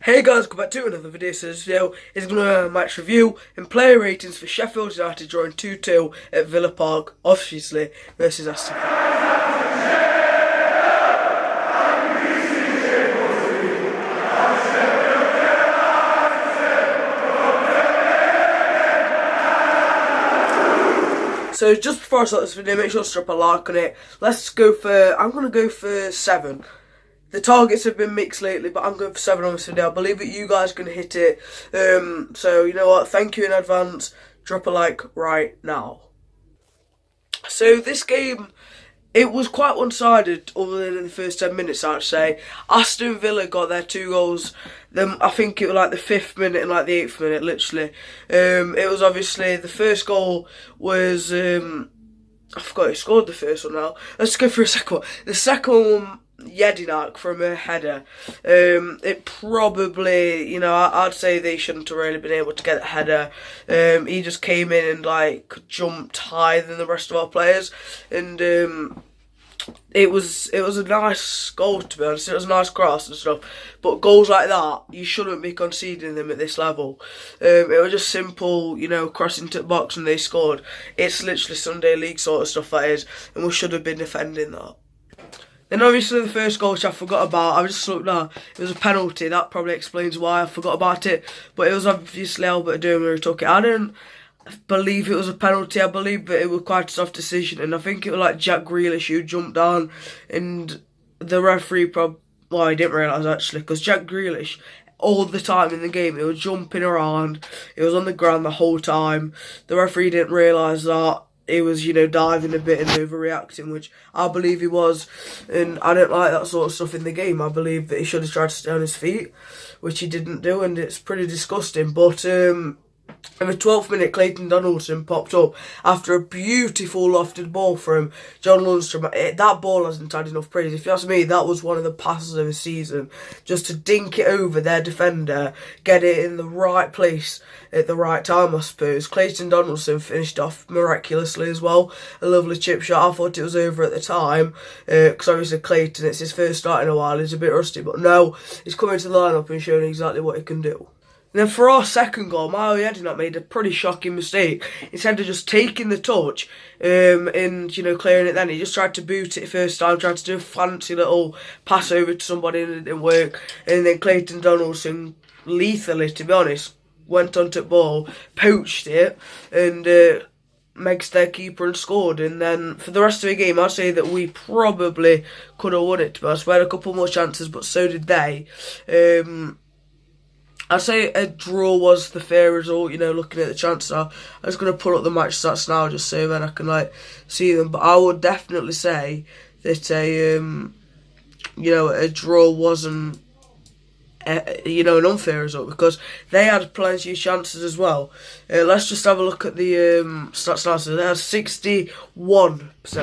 Hey guys, welcome back to another video. So this video is going to be a match review and player ratings for Sheffield United drawing 2-2 at Villa Park, obviously, versus Aston. So just before I start this video, make sure to drop a like on it. I'm going to go for 7. The targets have been mixed lately, but I'm going for 7 on this video. I believe that you guys are going to hit it. So, you know what? Thank you in advance. Drop a like right now. So, this game, it was quite one-sided, other than in the first 10 minutes, I'd say. Aston Villa got their 2 goals. Then I think it was like the 5th minute and like the 8th minute, literally. It was obviously, the first goal was, I forgot who scored the first one now. Let's go for a second one. The second one, Yedinak from a header. It probably, you know, I'd say they shouldn't have really been able to get a header. He just came in and like jumped higher than the rest of our players, and it was a nice goal, to be honest. It was a nice cross and stuff, but goals like that, you shouldn't be conceding them at this level. It was just simple, you know, crossing to the box and they scored. It's literally Sunday League sort of stuff, that is, and we should have been defending that. Then obviously the first goal, which I forgot about, I just looked at, it was a penalty. That probably explains why I forgot about it. But it was obviously Albert Durham who took it. I didn't believe it was a penalty. I believe that it was quite a soft decision. And I think it was like Jack Grealish who jumped down. And the referee well, he didn't realise actually. Because Jack Grealish, all the time in the game, he was jumping around. He was on the ground the whole time. The referee didn't realise that. He was, you know, diving a bit and overreacting, which I believe he was. And I don't like that sort of stuff in the game. I believe that he should have tried to stay on his feet, which he didn't do, and it's pretty disgusting. But in the 12th minute, Clayton popped up after a beautiful lofted ball from John Lundstrom. That ball hasn't had enough praise. If you ask me, that was one of the passes of the season. Just to dink it over their defender, get it in the right place at the right time, I suppose. Clayton Donaldson finished off miraculously as well. A lovely chip shot. I thought it was over at the time, because obviously Clayton, it's his first start in a while. He's a bit rusty, but no, he's coming to the lineup and showing exactly what he can do. And then for our second goal, Yedinak made a pretty shocking mistake. Instead of just taking the touch and, you know, clearing it then, he just tried to boot it first time, tried to do a fancy little pass over to somebody and it didn't work. And then Clayton Donaldson, lethally, to be honest, went onto the ball, poached it, and Megs their keeper and scored. And then for the rest of the game, I'd say that we probably could have won it, to be honest. We had a couple more chances, but so did they. I'd say a draw was the fair result, you know, looking at the chances. I was going to pull up the match stats now just so then I can, like, see them. But I would definitely say that you know, a draw wasn't, you know, an unfair result, because they had plenty of chances as well. Let's just have a look at the stats now. So they had 61%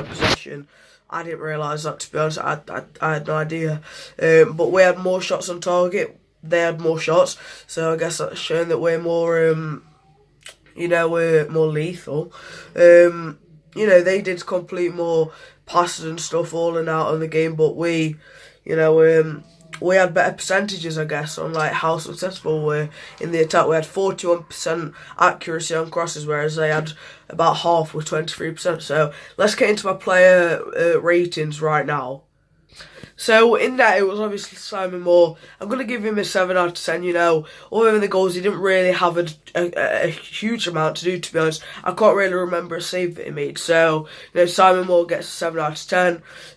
possession. I didn't realise that, to be honest. I had no idea. But we had more shots on target. They had more shots, so I guess that's showing that we're more, you know, we're more lethal. You know, they did complete more passes and stuff all and out of the game, but we, you know, we had better percentages, I guess, on like how successful we're in the attack. We had 41% accuracy on crosses, whereas they had about half with 23%. So let's get into my player ratings right now. So in that, it was obviously Simon Moore. I'm going to give him a 7 out of 10, you know. Other than the goals, he didn't really have a huge amount to do, to be honest. I can't really remember a save that he made. So, you know, Simon Moore gets a 7 out of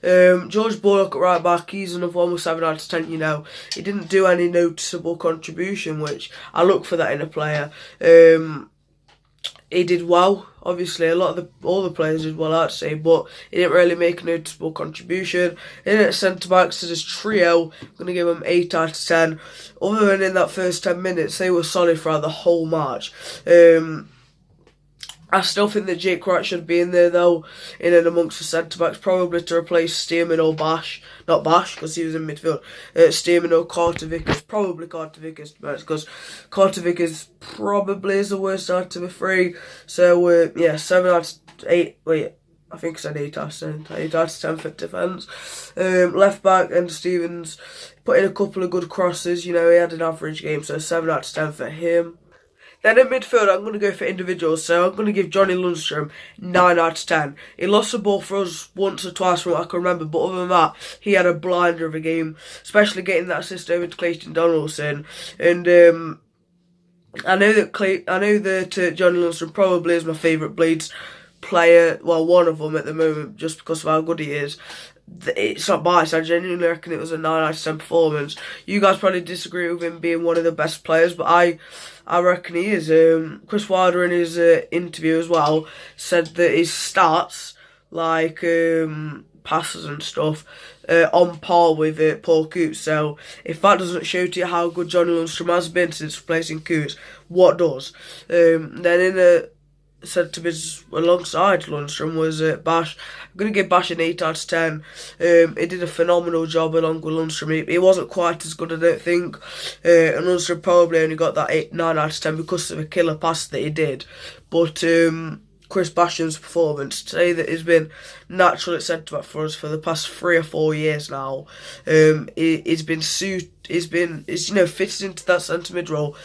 10. George Bullock at right back, he's another one with 7 out of 10, you know. He didn't do any noticeable contribution, which I look for that in a player. He did well. Obviously, all the players did well, I'd say, but he didn't really make a noticeable contribution. Then at centre backs, to this trio, I'm going to give him 8 out of 10. Other than in that first 10 minutes, they were solid throughout the whole match. I still think that Jake Wright should be in there, though, in and amongst the centre-backs, probably to replace Stearman or Bash. Not Bash, because he was in midfield. Stearman or Carter Vickers. Probably Carter Vickers, to be honest, because Carter Vickers probably is the worst out of the 3. So, yeah, 7 out of 8. Wait, I think I said 8 out of 10. 8 out of 10 for defence. Left back, and Stevens put in a couple of good crosses. You know, he had an average game, so 7 out of 10 for him. Then in midfield, I'm going to go for individuals. So I'm going to give Johnny Lundstrom 9 out of 10. He lost the ball for us once or twice from what I can remember. But other than that, he had a blinder of a game. Especially getting that assist over to Clayton Donaldson. And I know that Johnny Lundstrom probably is my favourite Blades player. Well, one of them at the moment, just because of how good he is. It's not biased. I genuinely reckon it was a 9 out of 10 performance. You guys probably disagree with him being one of the best players, but I reckon he is. Chris Wilder in his interview as well said that his stats, like passes and stuff, on par with Paul Coots. So if that doesn't show to you how good Johnny Lundstrom has been since replacing Coots, what does? Then in a said to be alongside Lundstrom was Bash. I'm going to give Bash an 8 out of 10. He did a phenomenal job along with Lundstrom. He wasn't quite as good, I don't think. And Lundstrom probably only got that 9 out of 10 because of a killer pass that he did. But Chris Basham's performance, to say that he's been natural at centre-back for us for the past 3 or 4 years now. He's fitted into that centre-mid role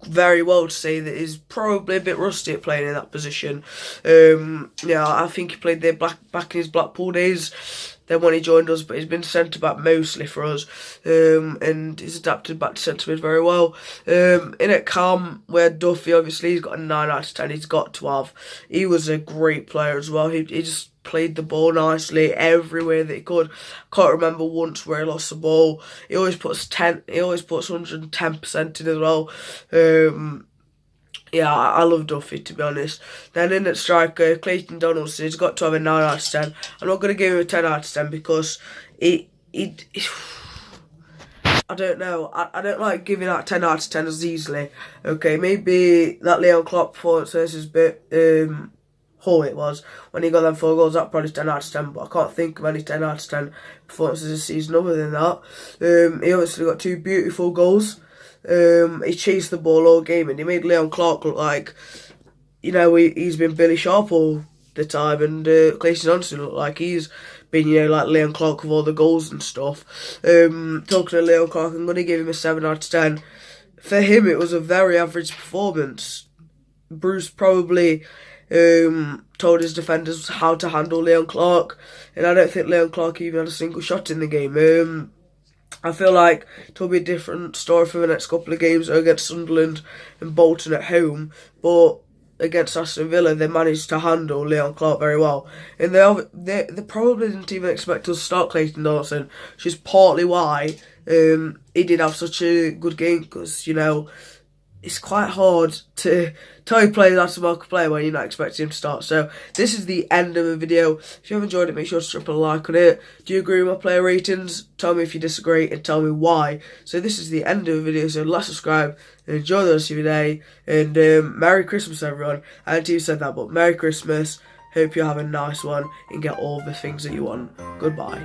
very well, to say that he's probably a bit rusty at playing in that position. I think he played there back in his Blackpool days, then when he joined us, but he's been centre-back mostly for us, and he's adapted back to centre-mid very well. In at Cam, where Duffy, obviously, he's got a 9 out of 10, he's got to have. He was a great player as well. He just played the ball nicely everywhere that he could. Can't remember once where he lost the ball. He always puts 110% in as well. I love Duffy, to be honest. Then in at striker, Clayton Donaldson, he's got to have a 9 out of 10. I'm not going to give him a 10 out of 10 because he I don't know. I don't like giving out 10 out of 10 as easily. Okay, maybe that Leon Clark performance versus Hull it was, when he got them 4 goals, that probably 10 out of 10, but I can't think of any 10 out of 10 performances this season other than that. He obviously got 2 beautiful goals. He chased the ball all game, and he made Leon Clark look like, you know, he's been Billy Sharp all the time, and Clayton Johnson looked like he's been, you know, like Leon Clark with all the goals and stuff. Talking to Leon Clark, I'm going to give him a 7 out of 10. For him, it was a very average performance. Bruce probably told his defenders how to handle Leon Clark, and I don't think Leon Clark even had a single shot in the game. I feel like it'll be a different story for the next couple of games against Sunderland and Bolton at home, but against Aston Villa they managed to handle Leon Clark very well, and they probably didn't even expect us to start Clayton Donaldson, which is partly why he did have such a good game, because, you know, it's quite hard to tell you play that's a market player when you're not expecting him to start. So this is the end of the video. If you have enjoyed it, make sure to drop a like on it. Do you agree with my player ratings? Tell me if you disagree and tell me why. So this is the end of the video, so let's subscribe and enjoy the rest of your day. And Merry Christmas, everyone. I know you said that, but Merry Christmas. Hope you have a nice one and get all the things that you want. Goodbye.